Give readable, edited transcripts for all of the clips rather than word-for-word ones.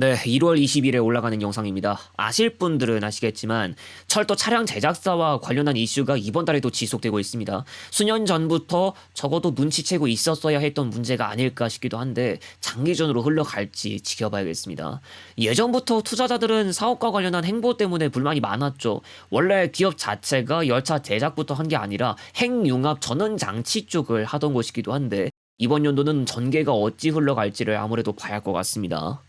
네, 1월 20일에 올라가는 영상입니다. 아실 분들은 아시겠지만 철도 차량 제작사와 관련한 이슈가 이번 달에도 지속되고 있습니다. 수년 전부터 적어도 눈치채고 있었어야 했던 문제가 아닐까 싶기도 한데 장기전으로 흘러갈지 지켜봐야겠습니다. 예전부터 투자자들은 사업과 관련한 행보 때문에 불만이 많았죠. 원래 기업 자체가 열차 제작부터 한 게 아니라 핵융합 전원 장치 쪽을 하던 곳이기도 한데 이번 연도는 전개가 어찌 흘러갈지를 아무래도 봐야 할 것 같습니다.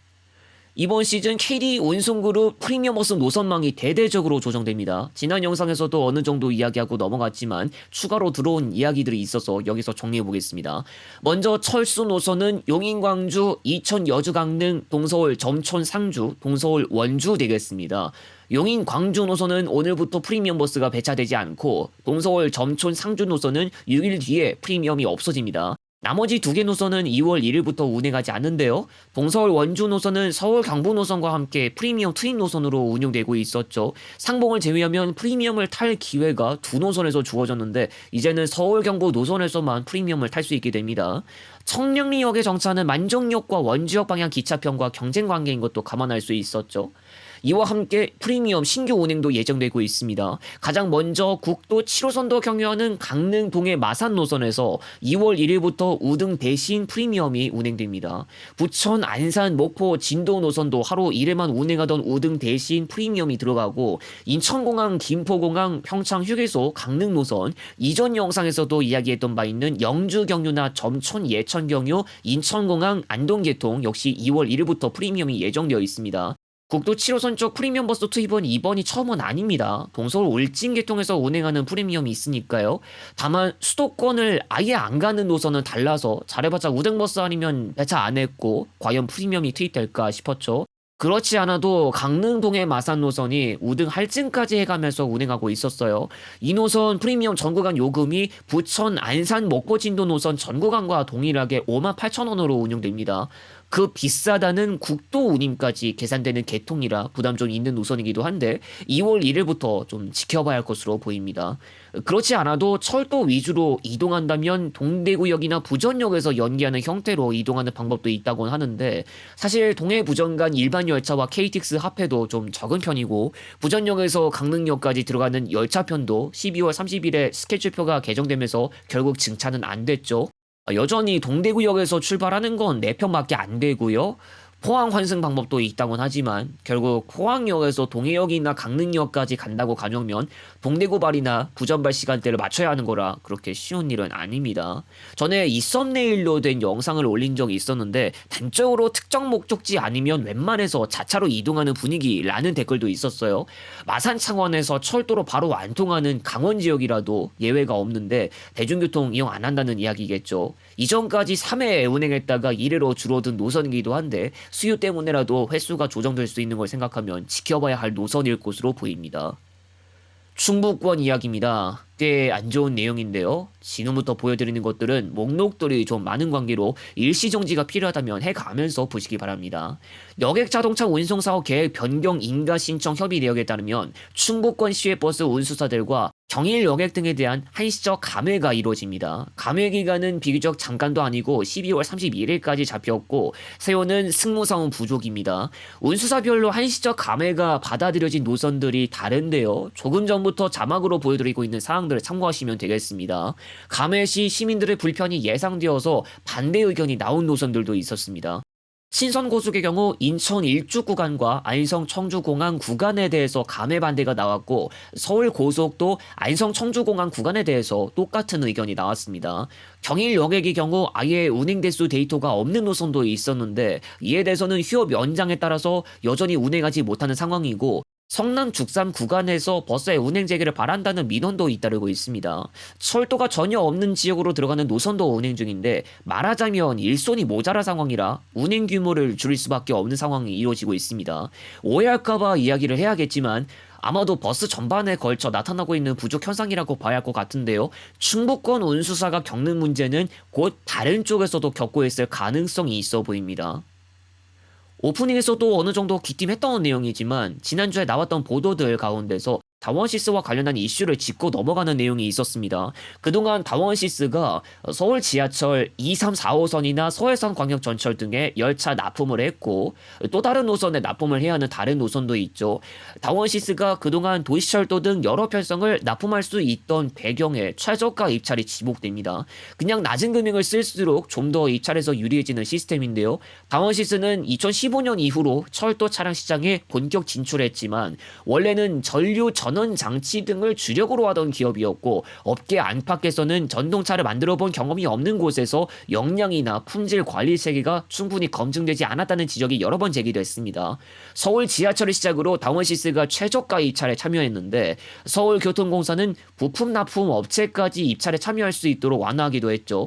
이번 시즌 KD 운송그룹 프리미엄버스 노선망이 대대적으로 조정됩니다. 지난 영상에서도 어느 정도 이야기하고 넘어갔지만 추가로 들어온 이야기들이 있어서 여기서 정리해보겠습니다. 먼저 철수 노선은 용인-광주, 이천-여주-강릉, 동서울 점촌-상주, 동서울 원주 되겠습니다. 용인-광주 노선은 오늘부터 프리미엄버스가 배차되지 않고 동서울 점촌-상주 노선은 6일 뒤에 프리미엄이 없어집니다. 나머지 두 개 노선은 2월 1일부터 운행하지 않는데요. 동서울 원주 노선은 서울 경부 노선과 함께 프리미엄 투입 노선으로 운영되고 있었죠. 상봉을 제외하면 프리미엄을 탈 기회가 두 노선에서 주어졌는데 이제는 서울 경부 노선에서만 프리미엄을 탈 수 있게 됩니다. 청량리역의 정차는 만종역과 원주역 방향 기차편과 경쟁 관계인 것도 감안할 수 있었죠. 이와 함께 프리미엄 신규 운행도 예정되고 있습니다. 가장 먼저 국도 7호선도 경유하는 강릉 동해 마산 노선에서 2월 1일부터 우등 대신 프리미엄이 운행됩니다. 부천, 안산, 목포, 진도 노선도 하루 1회만 운행하던 우등 대신 프리미엄이 들어가고 인천공항, 김포공항, 평창 휴게소, 강릉 노선, 이전 영상에서도 이야기했던 바 있는 영주 경유나 점촌 예천 경유, 인천공항, 안동계통 역시 2월 1일부터 프리미엄이 예정되어 있습니다. 국도 7호선 쪽 프리미엄 버스 투입은 이번이 처음은 아닙니다. 동서울 울진계통에서 운행하는 프리미엄이 있으니까요. 다만 수도권을 아예 안 가는 노선은 달라서 잘해봤자 우등버스 아니면 배차 안 했고 과연 프리미엄이 투입될까 싶었죠. 그렇지 않아도 강릉 동해 마산 노선이 우등 할증까지 해가면서 운행하고 있었어요. 이 노선 프리미엄 전구간 요금이 부천, 안산, 목포, 진도 노선 전구간과 동일하게 58,000원으로 운영됩니다. 그 비싸다는 국도 운임까지 계산되는 계통이라 부담 좀 있는 노선이기도 한데 2월 1일부터 좀 지켜봐야 할 것으로 보입니다. 그렇지 않아도 철도 위주로 이동한다면 동대구역이나 부전역에서 연계하는 형태로 이동하는 방법도 있다고 하는데 사실 동해 부전 간 일반 열차와 KTX 합해도 좀 적은 편이고 부전역에서 강릉역까지 들어가는 열차편도 12월 30일에 스케줄표가 개정되면서 결국 증차는 안 됐죠. 여전히 동대구역에서 출발하는 건 4편밖에 안 되고요. 포항 환승 방법도 있다곤 하지만 결국 포항역에서 동해역이나 강릉역까지 간다고 가정면 동대구발이나 부전발 시간대를 맞춰야 하는 거라 그렇게 쉬운 일은 아닙니다. 전에 이 썸네일로 된 영상을 올린 적이 있었는데 단적으로 특정 목적지 아니면 웬만해서 자차로 이동하는 분위기라는 댓글도 있었어요. 마산 창원에서 철도로 바로 안 통하는 강원 지역이라도 예외가 없는데 대중교통 이용 안 한다는 이야기겠죠. 이전까지 3회 운행했다가 1회로 줄어든 노선이기도 한데 수요 때문에라도 횟수가 조정될 수 있는 걸 생각하면 지켜봐야 할 노선일 것으로 보입니다. 충북권 이야기입니다. 꽤 안 좋은 내용인데요. 지금부터 보여드리는 것들은 목록들이 좀 많은 관계로 일시정지가 필요하다면 해가면서 보시기 바랍니다. 여객자동차 운송사업 계획 변경 인가 신청 협의 내역에 따르면 충북권 시외버스 운수사들과 경일 여객 등에 대한 한시적 감회가 이루어집니다. 감회 기간은 비교적 잠깐도 아니고 12월 31일까지 잡혔고 세요는 승무사원 부족입니다. 운수사별로 한시적 감회가 받아들여진 노선들이 다른데요. 조금 전부터 자막으로 보여드리고 있는 사항들을 참고하시면 되겠습니다. 감회 시 시민들의 불편이 예상되어서 반대 의견이 나온 노선들도 있었습니다. 신선고속의 경우 인천 일주 구간과 안성 청주공항 구간에 대해서 감회 반대가 나왔고 서울고속도 안성 청주공항 구간에 대해서 똑같은 의견이 나왔습니다. 경일 여객의 경우 아예 운행 대수 데이터가 없는 노선도 있었는데 이에 대해서는 휴업 연장에 따라서 여전히 운행하지 못하는 상황이고 성남 죽산 구간에서 버스의 운행 재개를 바란다는 민원도 잇따르고 있습니다. 철도가 전혀 없는 지역으로 들어가는 노선도 운행 중인데 말하자면 일손이 모자라 상황이라 운행 규모를 줄일 수밖에 없는 상황이 이루어지고 있습니다. 오해할까봐 이야기를 해야겠지만 아마도 버스 전반에 걸쳐 나타나고 있는 부족 현상이라고 봐야 할 것 같은데요. 충북권 운수사가 겪는 문제는 곧 다른 쪽에서도 겪고 있을 가능성이 있어 보입니다. 오프닝에서도 어느 정도 귀띔했던 내용이지만 지난주에 나왔던 보도들 가운데서 다원시스와 관련한 이슈를 짚고 넘어가는 내용이 있었습니다. 그동안 다원시스가 서울 지하철 2, 3, 4호선이나 서해선 광역전철 등의 열차 납품을 했고 또 다른 노선에 납품을 해야 하는 다른 노선도 있죠. 다원시스가 그동안 도시철도 등 여러 편성을 납품할 수 있던 배경에 최저가 입찰이 지목됩니다. 그냥 낮은 금액을 쓸수록 좀 더 입찰에서 유리해지는 시스템인데요. 다원시스는 2015년 이후로 철도 차량 시장에 본격 진출했지만 원래는 전류 전원 장치 등을 주력으로 하던 기업이었고 업계 안팎에서는 전동차를 만들어 본 경험이 없는 곳에서 역량이나 품질 관리 체계가 충분히 검증되지 않았다는 지적이 여러 번 제기됐습니다. 서울 지하철을 시작으로 다원시스가 최저가 입찰에 참여했는데 서울교통공사는 부품 납품 업체까지 입찰에 참여할 수 있도록 완화하기도 했죠.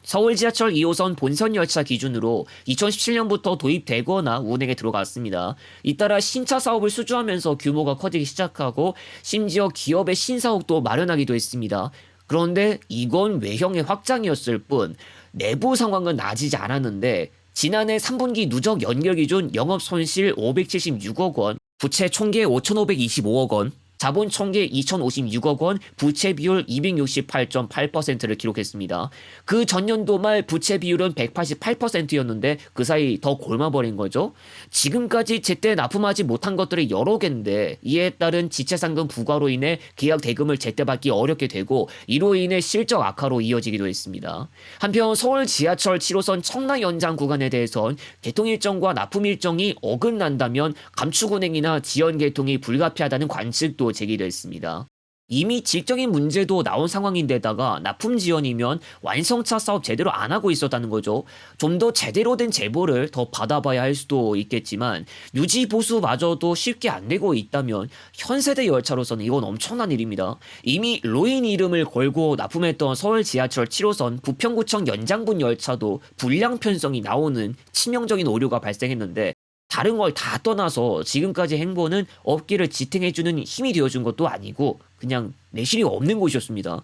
서울 지하철 2호선 본선 열차 기준으로 2017년부터 도입되거나 운행에 들어갔습니다. 잇따라 신차 사업을 수주하면서 규모가 커지기 시작하고 심지어 기업의 신사옥도 마련하기도 했습니다. 그런데 이건 외형의 확장이었을 뿐 내부 상황은 나아지지 않았는데 지난해 3분기 누적 연결 기준 영업 손실 576억 원, 부채 총계 5,525억 원, 자본 총계 2,056억 원, 부채 비율 268.8%를 기록했습니다. 그 전년도 말 부채 비율은 188%였는데 그 사이 더 골마버린 거죠. 지금까지 제때 납품하지 못한 것들이 여러 개인데 이에 따른 지체상금 부과로 인해 계약 대금을 제때 받기 어렵게 되고 이로 인해 실적 악화로 이어지기도 했습니다. 한편 서울 지하철 7호선 청라 연장 구간에 대해선 개통 일정과 납품 일정이 어긋난다면 감축 운행이나 지연 개통이 불가피하다는 관측도 제기됐습니다. 이미 질적인 문제도 나온 상황인데다가 납품 지연이면 완성차 사업 제대로 안 하고 있었다는 거죠. 좀 더 제대로 된 제보를 더 받아봐야 할 수도 있겠지만 유지 보수마저도 쉽게 안 되고 있다면 현 세대 열차로서는 이건 엄청난 일입니다. 이미 로인 이름을 걸고 납품했던 서울 지하철 7호선 부평구청 연장분 열차도 불량 편성이 나오는 치명적인 오류가 발생했는데 다른 걸 다 떠나서 지금까지 행보는 업계를 지탱해주는 힘이 되어준 것도 아니고 그냥 내실이 없는 곳이었습니다.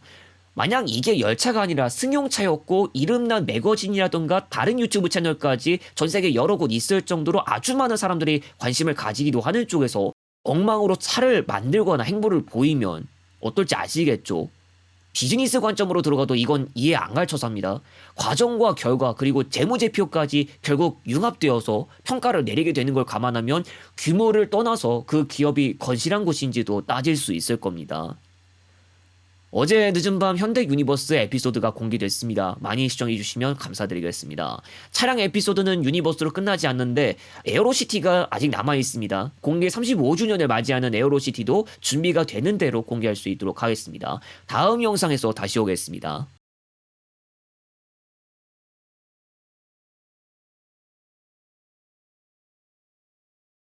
만약 이게 열차가 아니라 승용차였고 이름난 매거진이라던가 다른 유튜브 채널까지 전 세계 여러 곳 있을 정도로 아주 많은 사람들이 관심을 가지기도 하는 쪽에서 엉망으로 차를 만들거나 행보를 보이면 어떨지 아시겠죠? 비즈니스 관점으로 들어가도 이건 이해 안 갈 처사입니다. 과정과 결과 그리고 재무제표까지 결국 융합되어서 평가를 내리게 되는 걸 감안하면 규모를 떠나서 그 기업이 건실한 곳인지도 따질 수 있을 겁니다. 어제 늦은 밤 현대 유니버스 에피소드가 공개됐습니다. 많이 시청해주시면 감사드리겠습니다. 차량 에피소드는 유니버스로 끝나지 않는데 에어로시티가 아직 남아있습니다. 공개 35주년을 맞이하는 에어로시티도 준비가 되는 대로 공개할 수 있도록 하겠습니다. 다음 영상에서 다시 오겠습니다.